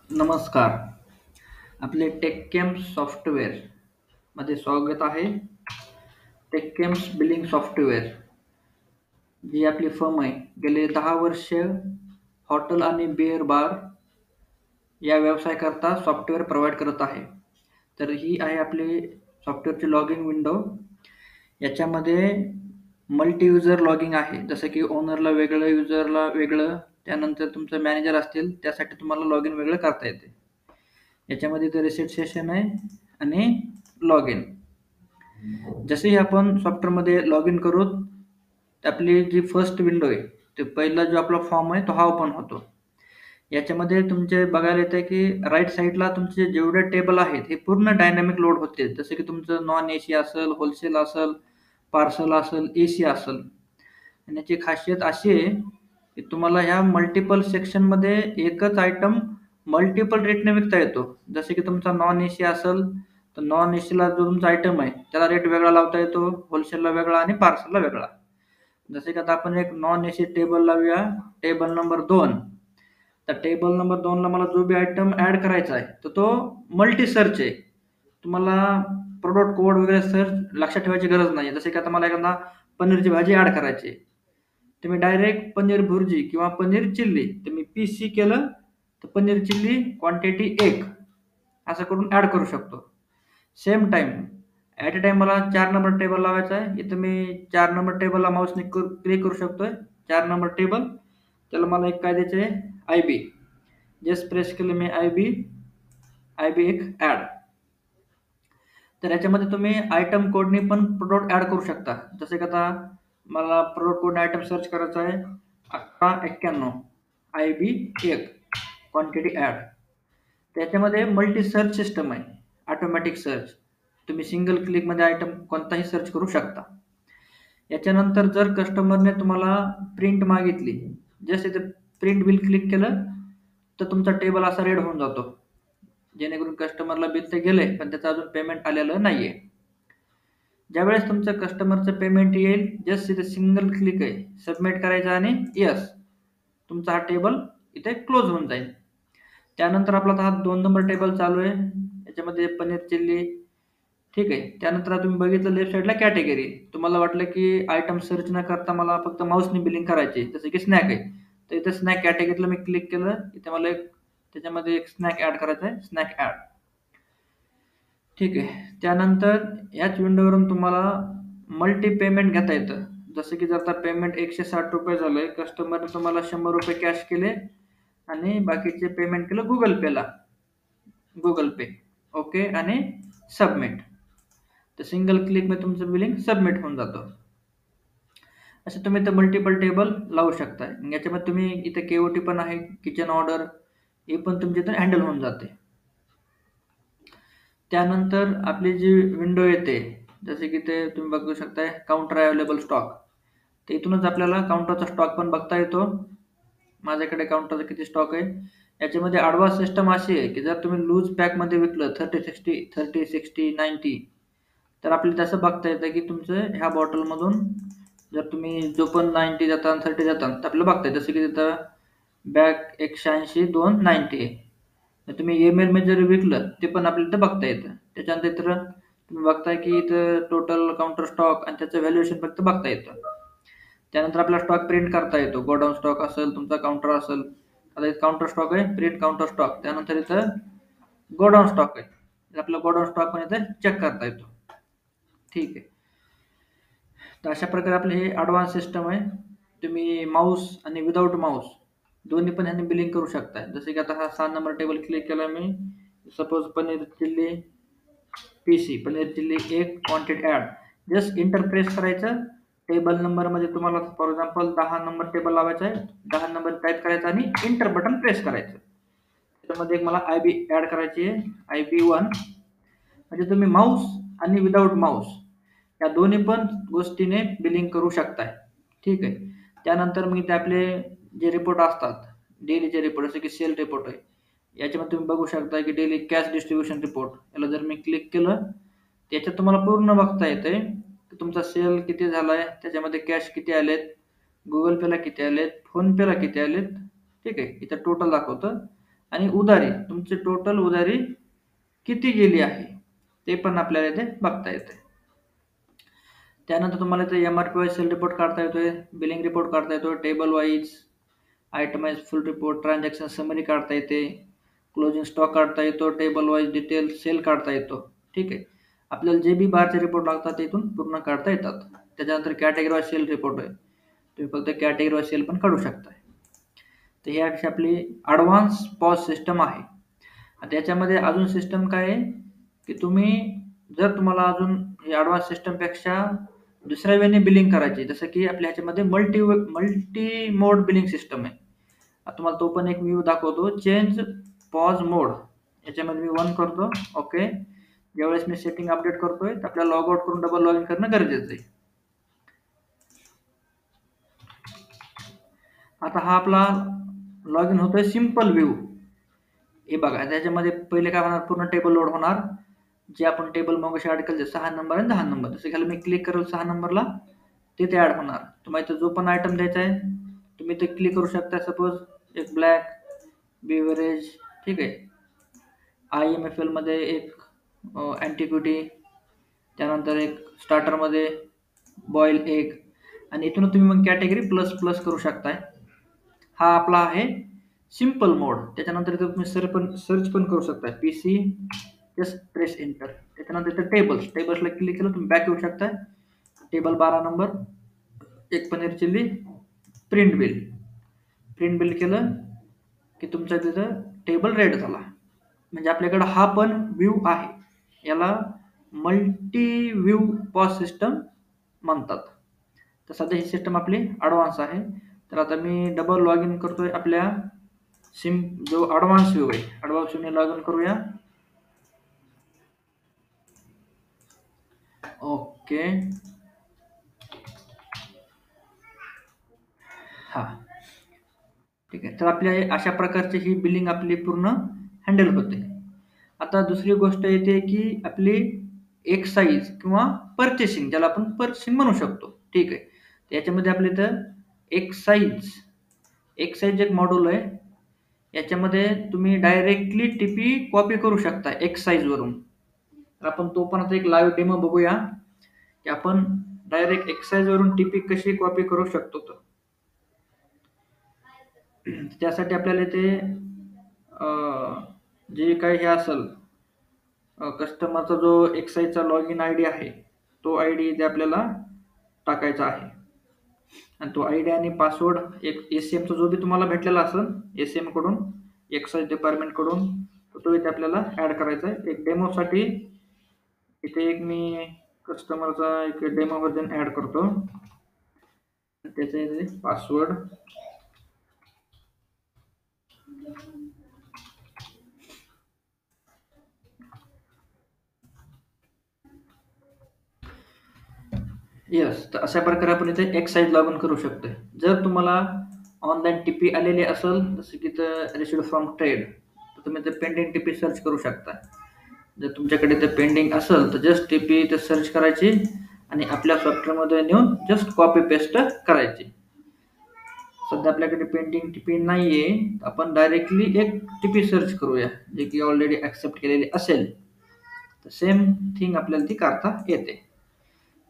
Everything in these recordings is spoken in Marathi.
नमस्कार. आपले टेककेम्स सॉफ्टवेअरमध्ये स्वागत आहे. टेककेम्स बिलिंग सॉफ्टवेअर जी आपली फर्म आहे, गेले 10 वर्ष हॉटेल आणि बिअर बार या व्यवसायाकरता सॉफ्टवेअर प्रोव्हाईड करत आहे. तर ही आहे आपली सॉफ्टवेअरची लॉगिन विंडो. याच्यामध्ये मल्टी युजर लॉगिंग आहे. जसं की ओनरला वेगळं, युजरला वेगळं, त्यानंतर तुमचं मॅनेजर असतील त्यासाठी तुम्हाला लॉगिन वेगळं करता येते. याच्यामध्ये ते रिसेट सेशन आहे आणि लॉग इन. जसेही आपण सॉफ्टवेअरमध्ये लॉग इन करू, आपली जी फर्स्ट विंडो आहे, ते पहिला जो आपला फॉर्म आहे तो हा ओपन होतो. याच्यामध्ये तुमचे बघायला येतं की राईट साईडला तुमचे जेवढे टेबल आहेत हे पूर्ण डायनॅमिक लोड होते. जसं की तुमचं नॉन एसी असेल, होलसेल असेल, पार्सल असेल, एसी असेल. आणि याची खासियत अशी आहे की तुम्हाला ह्या मल्टिपल सेक्शनमध्ये एकच आयटम मल्टिपल रेटने विकता येतो. जसे की तुमचा नॉन एसी असेल तर नॉन एसीला जो तुमचा आयटम आहे त्याला रेट वेगळा लावता येतो, होलसेलला वेगळा आणि पार्सलला वेगळा. जसे की आता आपण एक नॉन एसी टेबल लावूया, टेबल नंबर 2. तर टेबल नंबर 2 ला मला जो बी आयटम ऍड करायचा आहे तर तो मल्टी सर्च आहे. तुम्हाला प्रोडक्ट कोड वगैरे सर्च लक्षात ठेवायची गरज नाही. जसे की आता मला एखादा पनीरची भाजी ऍड करायची आहे, तर मी डायरेक्ट पनीर भुर्जी किंवा पनीर चिल्ली, तर मी PC केलं तर पनीर चिल्ली क्वांटिटी 1 असं करून ऍड करू शकतो. Same time at a time मला 4 नंबर टेबल लावायचा आहे. इथं मी 4 नंबर टेबलला माऊसने क्लिक करू शकतोय. 4 नंबर टेबल, त्याला मला एक काय द्यायचं आहे, IB. जस्ट प्रेस केलं मी IB एक ॲड. तर याच्यामध्ये तुम्ही आयटम कोडनी पण प्रोडक्ट ॲड करू शकता. जसे की आता मला प्रोडक्ट कोड आयटम सर्च करायचा आहे 1191 IB 1 क्वांटिटी ॲड. त्याच्यामध्ये मल्टी सर्च सिस्टम आहे, ऑटोमॅटिक सर्च. तुम्ही सिंगल क्लिकमध्ये आयटम कोणताही सर्च करू शकता. याच्यानंतर जर कस्टमरने तुम्हाला प्रिंट मागितली, जस्ट इथे प्रिंट बिल क्लिक केलं तर तुमचा टेबल असा रेड होऊन जातो, जेणेकरून कस्टमरला बिल ते गेले पण त्याचं अजून पेमेंट आलेलं नाहीये. ज्यावेळेस तुमचं कस्टमरचं पेमेंट येईल, जस्ट इथे सिंगल क्लिक आहे, सबमिट करायचं आणि यस, तुमचा हा टेबल इथे क्लोज होऊन जाईल. त्यानंतर आपला हा 2 नंबर टेबल चालू आहे, याच्यामध्ये पनीर चिल्ली, ठीक आहे. त्यानंतर तुम्ही बघितलं लेफ्ट साईडला कॅटेगरी. तुम्हाला वाटलं की आयटम सर्च न करता मला फक्त माऊसने बिलिंग करायची, जसं की स्नॅक आहे, तर इथे स्नॅक कॅटेगरीला मी क्लिक केलं. इथे मला त्याच्यामध्ये एक स्नॅक ऍड करायचा आहे, स्नॅक ऍड, ठीक आहे. त्यानंतर याच विंडोवरून तुम्हाला मल्टी पेमेंट घेता येतं. जसं की जर आता पेमेंट ₹160 झालंय, कस्टमरने तुम्हाला ₹100 कॅश केले आणि बाकीचे पेमेंट केलं गुगल पे, ओके आणि सबमिट. तर सिंगल क्लिकमध्ये तुमचं बिलिंग सबमिट होऊन जातं. असं तुम्ही इथं मल्टिपल टेबल लावू शकता. याच्यामध्ये तुम्ही इथे KOT पण आहे, किचन ऑर्डर, हे पण तुमच्या इथं हँडल होऊन जाते. त्यानंतर आपली जी विंडो येते, जसे की ते तुम्ही बघू शकताय काउंटर अवेलेबल स्टॉक. तर इथूनच आपल्याला काउंटरचा स्टॉक पण बघता येतो. माझ्याकडे काउंटरचा किती स्टॉक आहे. याच्यामध्ये ॲडव्हान्स सिस्टम अशी आहे की जर तुम्ही लूज पॅकमध्ये विकलं 30, 60, तर आपल्याला तसं बघता येतं की तुमचं ह्या बॉटलमधून जर तुम्ही जो पण 90 जाता 30 जाता तर आपल्याला बघता येतं. जसं की तिथं बॅग 180 2 90 आहे. तर तुम्ही ML मध्ये जर विकलं ते पण आपल्याला इथं बघता येतं. त्याच्यानंतर तुम्ही बघताय की इथं टोटल काउंटर स्टॉक आणि त्याचं व्हॅल्युएशन फक्त बघता येतं. त्यानंतर आपला स्टॉक प्रिंट करता येतो. गोडाऊन स्टॉक असेल, तुमचा काउंटर असेल, आता इथं काउंटर स्टॉक आहे, प्रिंट काउंटर स्टॉक. त्यानंतर इथं गोडाऊन स्टॉक आहे, आपला गोडाऊन स्टॉक पण इथं चेक करता येतो, ठीक आहे. तर अशा प्रकारे आपले हे ॲडव्हान्स सिस्टम आहे. तुम्ही माऊस आणि विदाऊट माऊस दोन्ही पण ह्याने बिलिंग करू शकता. जसे की आता हा 6 नंबर टेबल क्लिक केला मी, suppose paneer chilli PC, paneer chilli 1 quantity add. Just enter press करायचं. टेबल नंबरमध्ये तुम्हाला फॉर एक्झाम्पल 10 नंबर टेबल लावायचा आहे, 10 नंबर टाईप करायचा आणि इंटर बटन प्रेस करायचं. त्याच्यामध्ये एक मला IB ॲड करायची आहे, IB1. म्हणजे तुम्ही माऊस आणि विदाऊट माऊस या दोन्ही पण गोष्टीने बिलिंग करू शकताय, ठीक आहे. त्यानंतर मग इथे आपले जे रिपोर्ट असतात, डेलीचे रिपोर्ट, जसे की सेल रिपोर्ट आहे, याच्यामध्ये तुम्ही बघू शकता की डेली कॅश डिस्ट्रीब्युशन रिपोर्ट. याला जर मी क्लिक केलं, त्याच्यात तुम्हाला पूर्ण बघता येते की तुमचा सेल किती झालाय, त्याच्यामध्ये कॅश किती आलेत, गुगल पेला किती आलेत, फोन पेला किती आलेत, ठीक आहे. इथं टोटल दाखवतं आणि उधारी, तुमची टोटल उधारी किती गेली आहे ते पण आपल्याला इथे बघता येते. त्यानंतर तुम्हाला इथे MRP वाईज सेल रिपोर्ट काढता येतोय, बिलिंग रिपोर्ट काढता येतो, table wise itemise full report, transaction summary काढता येते, क्लोजिंग स्टॉक काढता येतो, टेबल वाईज डिटेल सेल काढता येतो. ठीक आहे. आपल्याला जे बी बाहेरचे रिपोर्ट लागतात ते इथून पूर्ण काढता येतात. त्याच्यानंतर कॅटेगरी वाईज सेल रिपोर्ट आहे, तुम्ही फक्त कॅटेगरी वाईज सेल पण काढू शकता. तर ही अशी आपली ॲडव्हान्स पॉज सिस्टम आहे. आता याच्यामध्ये अजून सिस्टम काय आहे की तुम्ही जर तुम्हाला अजून हे ॲडव्हान्स सिस्टमपेक्षा दुसऱ्या वेने बिलिंग करायची, जसं की आपल्या ह्याच्यामध्ये मल्टी मोड बिलिंग सिस्टम आहे. आता तुम्हाला तो पण एक व्ह्यू दाखवतो. चेंज पॉज मोड, याच्यामध्ये मी 1 करतो. ओके. ज्यावेळेस मी सेटिंग अपडेट करतोय तर आपल्याला लॉग आउट करून डबल लॉग इन करणं गरजेचं आहे. आता हा आपला लॉग इन होतोय सिम्पल व्ह्यू. हे बघा, त्याच्यामध्ये पहिले काय होणार, पूर्ण टेबल लोड होणार. जे आपण टेबल मगाशी ॲड केलं 6 नंबर आणि 10 नंबर, जसं की मी क्लिक करेल 6 नंबरला, तिथे ॲड होणार. तुम्हाला इथं जो पण आयटम द्यायचा आहे तुम्ही इथे क्लिक करू शकता. सपोज एक ब्लॅक बिव्हरेज, ठीक आहे. IMFL मध्ये एक अँटिक्विटी, त्यानंतर एक स्टार्टरमध्ये बॉईल एग, आणि इथून तुम्ही मग कॅटेगरी प्लस प्लस करू शकताय. हा आपला आहे सिम्पल मोड. त्याच्यानंतर इथं तुम्ही सर्च पण करू शकता. PC just press enter. त्याच्यानंतर इथं टेबल्सला क्लिक केलं तुम्ही बॅक येऊ शकता. टेबल 12 नंबर, एक पनीर चिल्ली, प्रिंट बिल केलं की तुमचा तिथं टेबल रेड झाला. म्हणजे आपल्याकडं हा पण व्ह्यू आहे. याला मल्टी व्ह्यू पॉज सिस्टम म्हणतात. तर सध्या ही सिस्टम आपली ॲडव्हान्स आहे. तर आता मी डबल लॉग इन करतोय आपल्या जो ॲडव्हान्स व्ह्यू आहे, ॲडव्हान्स व्ह्यूने लॉग इन करूया. ओके. हा, ठीक आहे. तर आपल्या अशा प्रकारची ही बिलिंग आपली पूर्ण हँडल होते. आता दुसरी गोष्ट येते की आपली एक साईज किंवा पर्चेसिंग, ज्याला आपण पर्चेसिंग म्हणू शकतो. ठीक आहे. याच्यामध्ये आपल्या इथं एक साईज एक मॉड्यूल आहे. याच्यामध्ये तुम्ही डायरेक्टली टीपी कॉपी करू शकता एक साईजवरून. तर आपण तो पण आता एक लाईव्ह डेमो बघूया की आपण डायरेक्ट एक साईजवरून टीपी कशी कॉपी करू शकतो. तर त्यासाठी आपल्याला ते जे काही हे असेल, कस्टमरचा जो एक्साईजचा लॉग इन ID आहे तो ID इथे आपल्याला टाकायचा आहे. आणि तो ID आणि पासवर्ड एक ACMचा जो बी तुम्हाला भेटलेला असेल ACM कडून, एक्साईज डिपार्टमेंट कडून, तो इथे आपल्याला ॲड करायचा आहे. एक डेमोसाठी इथे एक मी कस्टमरचा एक डेमो व्हर्जन ॲड करतो. त्याचा इथे पासवर्ड, येस. तर अशा प्रकारे आपण इथे एक्साईज लॉग इन करू शकतो. जर तुम्हाला ऑनलाईन टीपी आलेली असेल, जसं की इथं रिसिव्ड फ्रॉम ट्रेड, तर तुम्ही ते पेंडिंग टीपी सर्च करू शकता. जर तुमच्याकडे ते पेंडिंग असेल तर जस्ट टीपी इथे सर्च करायची आणि आपल्या सॉफ्टवेअरमध्ये नेऊन जस्ट कॉपी पेस्ट करायची. सध्या आपल्याकडे पेंडिंग टीपी नाही आहे, आपण डायरेक्टली एक टीपी सर्च करूया जे की ऑलरेडी ॲक्सेप्ट केलेली असेल. तर सेम थिंग आपल्याला ती करता येते.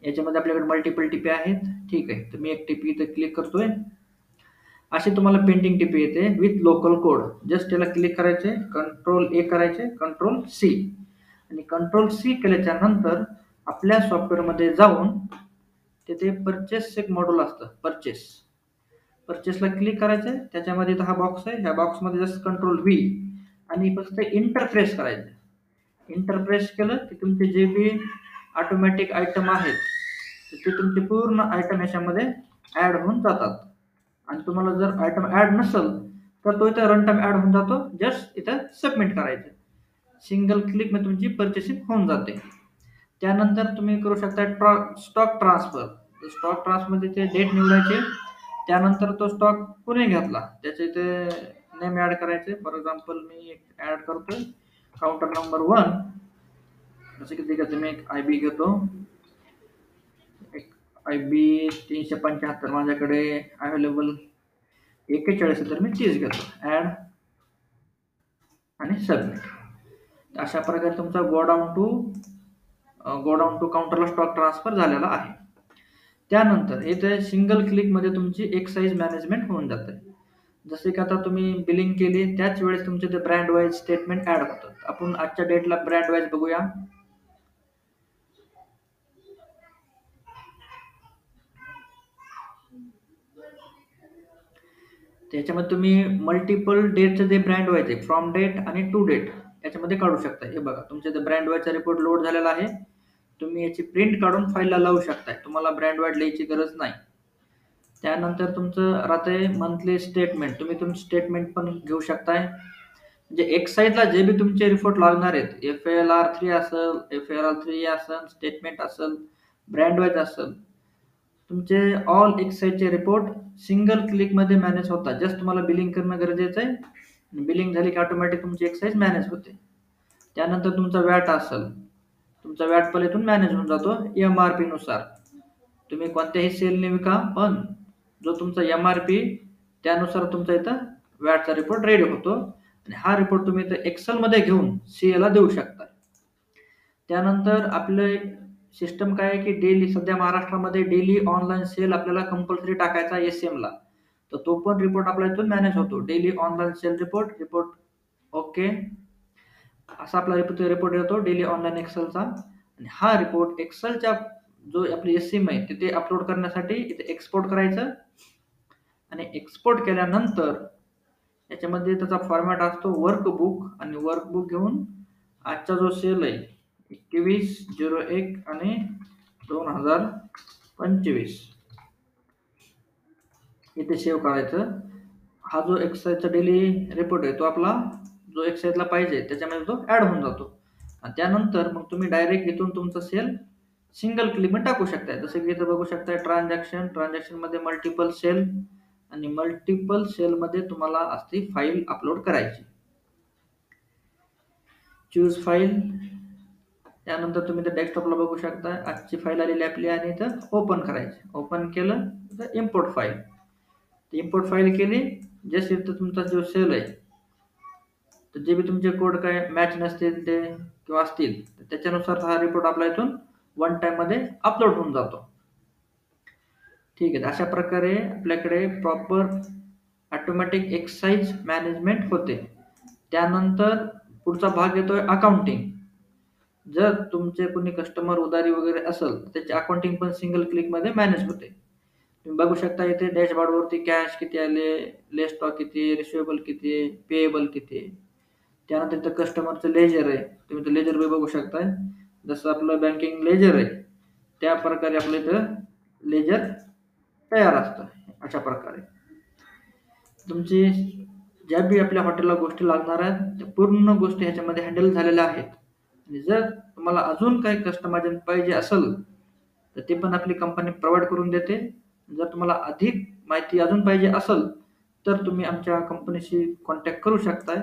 याच्यामध्ये आपल्याकडे मल्टिपल टीपी आहेत. ठीक आहे. तर मी एक टीपी इथे क्लिक करतोय. अशी तुम्हाला पेंटिंग टीपी येते विथ लोकल कोड. जस्ट त्याला क्लिक करायचे, Ctrl+A करायचे, Ctrl+C, आणि Ctrl+C केल्याच्या नंतर आपल्या सॉफ्टवेअरमध्ये जाऊन तिथे परचेस एक मॉड्यूल असतं, परचेसला क्लिक करायचं. त्याच्यामध्ये हा बॉक्स आहे. ह्या बॉक्समध्ये जस्ट Ctrl+V आणि फक्त इंटरप्रेस करायचं. इंटरप्रेस केलं की तुमचे जे बी ऑटोमॅटिक आयटम आहेत ते तुमचे पूर्ण आयटम याच्यामध्ये ॲड होऊन जातात. आणि तुम्हाला जर आयटम ॲड नसेल तर तो इथं रन टाइम ॲड होऊन जातो. जस्ट इथं सबमिट करायचं. सिंगल क्लिकमध्ये तुमची पर्चेसिंग होऊन जाते. त्यानंतर तुम्ही करू शकता स्टॉक ट्रान्सफर. स्टॉक ट्रान्सफरमध्ये ते डेट निवडायचे. त्यानंतर तो स्टॉक कोणी घेतला त्याचे इथे नेम ॲड करायचे. फॉर एक्झाम्पल मी ॲड करतोय काउंटर नंबर 1. जसं की ठीक आहे, मी एक IB घेतो, एक IB 375 माझ्याकडे अवेलेबल 41 तर मी 30 घेतो. Add submit. अशा प्रकारे तुमचा गो डाऊन टू काउंटरला स्टॉक ट्रान्सफर झालेला आहे. त्यानंतर इथे सिंगल क्लिकमध्ये तुमची एक्साइज मॅनेजमेंट होऊन जाते. जसे की आता तुम्ही बिलिंग केली त्याच वेळेस तुमचे ते ब्रँड वाईज स्टेटमेंट ऍड होतात. आपण आजच्या डेटला ब्रँड वाईज बघूया. त्याच्यामध्ये तुम्ही मल्टिपल डेटचे जे ब्रँड वाईज आहे फ्रॉम डेट आणि टू डेट याच्यामध्ये काढू शकता. हे बघा तुमच्या ते ब्रँड वाईजचा रिपोर्ट लोड झालेला आहे. तुम्ही याची प्रिंट काढून फाईलला लावू शकताय. तुम्हाला ब्रँड वाईज लिहायची गरज नाही. त्यानंतर तुमचं राहते मंथली स्टेटमेंट. तुम्ही तुमचं स्टेटमेंट पण घेऊ शकताय. म्हणजे एक्साइजला जे बी तुमचे रिपोर्ट लागणार आहेत, FALR3 असेल, FALR3 असेल, स्टेटमेंट असेल, ब्रँड वाईज असेल, तुमचे ऑल एक्साइजचे रिपोर्ट सिंगल क्लिकमध्ये मॅनेज होतात. जस्ट तुम्हाला बिलिंग करणं गरजेचं आहे. बिलिंग झाली की ऑटोमॅटिक तुमची एक्साइज मॅनेज होते. त्यानंतर तुमचा वॅट असेल, तुमचा वॅट पण इथून मॅनेज होऊन जातो MRP नुसार. तुम्ही कोणत्याही सेलने विका, पण जो तुमचा MRP त्यानुसार तुमचा इथं वॅटचा रिपोर्ट रेडी होतो आणि हा रिपोर्ट तुम्ही इथं एक्सेलमध्ये घेऊन CA ला देऊ शकता. त्यानंतर आपले सिस्टम काय आहे की डेली सध्या महाराष्ट्रामध्ये डेली ऑनलाईन सेल आपल्याला कंपल्सरी टाकायचा SM ला. तर तो पण रिपोर्ट आपला इथून मॅनेज होतो. Daily online sale report okay असा आपला रिपोर्ट येतो डेली ऑनलाईन एक्सेलचा. आणि हा रिपोर्ट एक्सेलच्या जो आपली SM आहे तिथे अपलोड करण्यासाठी इथे एक्सपोर्ट करायचं आणि एक्सपोर्ट केल्यानंतर याच्यामध्ये त्याचा फॉर्मॅट असतो वर्कबुक. आणि वर्कबुक घेऊन आजचा जो सेल आहे 21/01 आणि 2025 इथे सेव्ह करायचं. हा जो एक्साइजचा डेली रिपोर्ट आहे तो आपला जो एक्साइजला पाहिजे त्याच्यामध्ये तो ऍड होऊन जातो. आणि त्यानंतर मग तुम्ही डायरेक्ट इथून तुमचा सेल सिंगल क्लिकमध्ये टाकू शकताय. जसं की इथं बघू शकताय ट्रान्झॅक्शन मध्ये मल्टिपल सेल आणि मल्टिपल सेलमध्ये तुम्हाला असती फाईल अपलोड करायची. Choose file. त्यानंतर तुम्ही तर डेस्कटॉपला बघू शकता आजची फाईल आलेली आपली आणि इथं ओपन करायची. ओपन केलं तर इम्पोर्ट फाईल. इम्पोर्ट फाईल केली. जस्ट इथं तुमचा जो सेल आहे तर जे बी तुमचे कोड काय मॅच नसतील ते किंवा असतील तर त्याच्यानुसार हा रिपोर्ट आपला इथून वन टाइम मध्ये अपलोड होऊन जातो. ठीक आहे. अशा प्रकारे आपल्याकडे प्रॉपर ऑटोमॅटिक एक्साइज मॅनेजमेंट होते. त्यानंतर पुढचा भाग येतोय अकाउंटिंग. जर तुमचे कोणी कस्टमर उधारी वगैरे असेल तर त्याची अकाउंटिंग पण सिंगल क्लिकमध्ये मॅनेज होते. तुम्ही बघू शकता इथे डॅशबोर्डवरती कॅश किती आले, लेस स्टॉक किती, रिसिवेबल किती, पेएबल किती. त्यानंतर इथं कस्टमरचं लेजर आहे. तुम्ही इथं लेजर बी बघू शकताय. जसं आपलं बँकिंग लेजर आहे त्या प्रकारे आपलं इथं लेजर तयार असतं. अशा प्रकारे तुमची ज्या बी आपल्या हॉटेलला गोष्टी लागणार आहेत त्या पूर्ण गोष्टी ह्याच्यामध्ये हँडल झालेल्या आहेत. आणि जर तुम्हाला अजून काही कस्टमायझेशन पाहिजे असेल तर ते पण आपली कंपनी प्रोव्हाइड करून देते. जर तुम्हाला अधिक माहिती अजून पाहिजे असेल तर तुम्ही आमच्या कंपनीशी कॉन्टॅक्ट करू शकताय.